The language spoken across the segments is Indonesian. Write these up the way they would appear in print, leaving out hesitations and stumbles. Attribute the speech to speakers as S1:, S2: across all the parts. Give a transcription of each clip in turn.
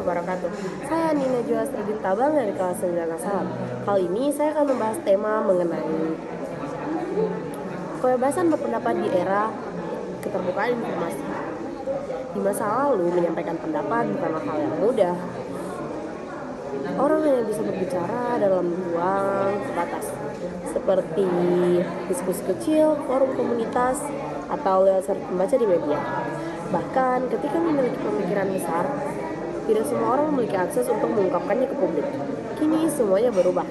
S1: wabarakatuh. Saya Nina Juastri Bintabang dari kelas 9 Salam. Kali ini saya akan membahas tema mengenai kebebasan berpendapat di era keterbukaan informasi. Di masa lalu, menyampaikan pendapat bukanlah hal yang mudah. Orang hanya bisa berbicara dalam ruang terbatas, seperti diskusi kecil, forum komunitas, atau lewat surat pembaca di media. Bahkan ketika memiliki pemikiran besar, tidak semua orang memiliki akses untuk mengungkapkannya ke publik. Kini semuanya berubah.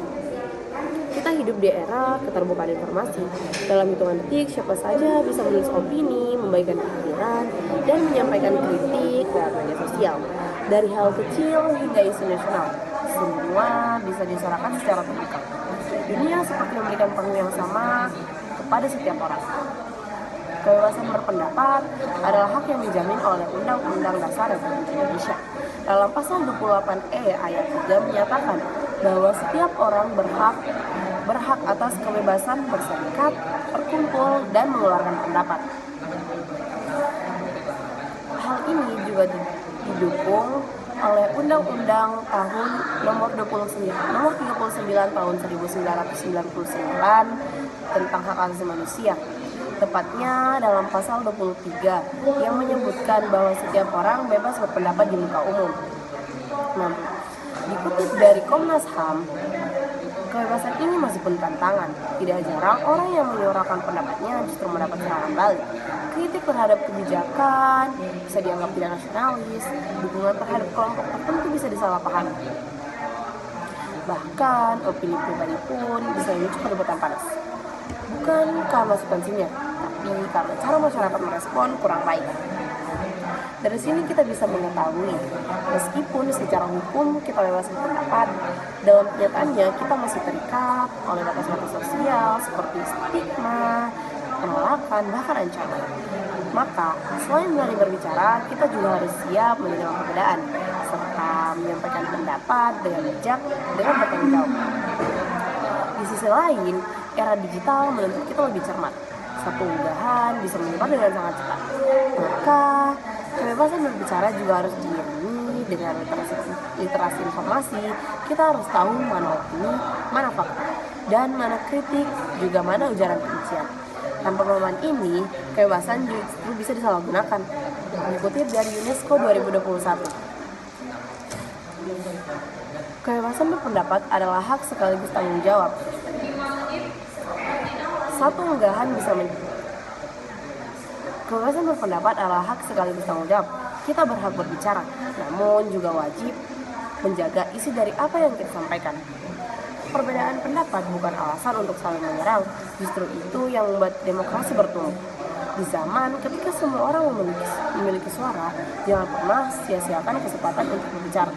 S1: Kita hidup di era keterbukaan informasi. Dalam hitungan detik, siapa saja bisa menulis opini, membagikan pikiran, dan menyampaikan kritik lewat media sosial. Dari hal kecil hingga isu nasional, semua bisa disuarakan secara terbuka. Dunia seperti memberikan panggung yang sama kepada setiap orang. Kebebasan berpendapat adalah hak yang dijamin oleh Undang-Undang Dasar Republik Indonesia. Dalam pasal 28E ayat 3 menyatakan bahwa setiap orang berhak atas kebebasan berserikat, berkumpul, dan mengeluarkan pendapat. Hal ini juga didukung oleh Undang-Undang tahun nomor 39 tahun 1999 tentang hak asasi manusia. Tepatnya dalam pasal 23 yang menyebutkan bahwa setiap orang bebas berpendapat di muka umum. Namun, dikutip dari Komnas HAM, kebebasan ini masih penuh tantangan. Tidak jarang orang yang menyuarakan pendapatnya justru mendapat serangan balik. Kritik terhadap kebijakan bisa dianggap tidak nasionalis, dukungan terhadap kelompok tertentu bisa disalahpahami. Bahkan opini pribadi pun bisa memicu perdebatan panas. Bukan karena substansinya, tapi karena cara masyarakat merespon kurang baik. Dari sini kita bisa mengetahui, meskipun secara hukum kita bebas berpendapat, dalam kenyataannya kita masih terikat oleh batas-batas sosial seperti stigma, penolakan, bahkan ancaman. Maka, selain berani berbicara, kita juga harus siap menerima perbedaan, serta menyampaikan pendapat dengan bijak, dengan bertanggung jawab. Di sisi lain, era digital menuntut kita lebih cermat. Satu unggahan bisa menyebar dengan sangat cepat. Maka, kebebasan berbicara juga harus diiringi dengan literasi informasi. Kita harus tahu mana opini, mana fakta, dan mana kritik, juga mana ujaran kebencian. Tanpa pemahaman ini, kebebasan justru bisa disalahgunakan. Dikutip dari UNESCO 2021. Kebebasan berpendapat adalah hak sekaligus tanggung jawab. Satu unggahan bisa Kebebasan berpendapat adalah hak sekaligus tanggung jawab. Kita berhak berbicara, namun juga wajib menjaga isi dari apa yang kita sampaikan. Perbedaan pendapat bukan alasan untuk saling menyerang, justru itu yang membuat demokrasi bertumbuh. Di zaman ketika semua orang memiliki suara, jangan pernah sia-siakan kesempatan untuk berbicara.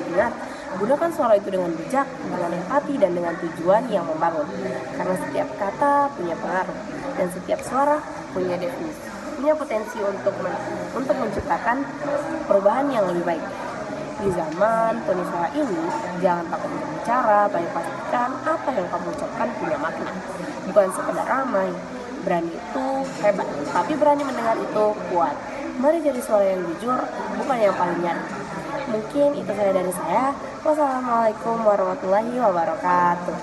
S1: Ingat, gunakan suara itu dengan bijak, dengan empati, dan dengan tujuan yang membangun. Karena setiap kata punya pengaruh, dan setiap suara punya definisi, punya potensi untuk menciptakan perubahan yang lebih baik. Di zaman penuh suara ini, jangan takut berbicara, tapi pastikan apa yang kamu ucapkan punya makna, bukan sekedar ramai. Berani itu hebat, tapi berani mendengar itu kuat. Mari jadi suara yang jujur, bukan yang paling nyaring. Mungkin itu saja dari saya. Wassalamualaikum warahmatullahi wabarakatuh.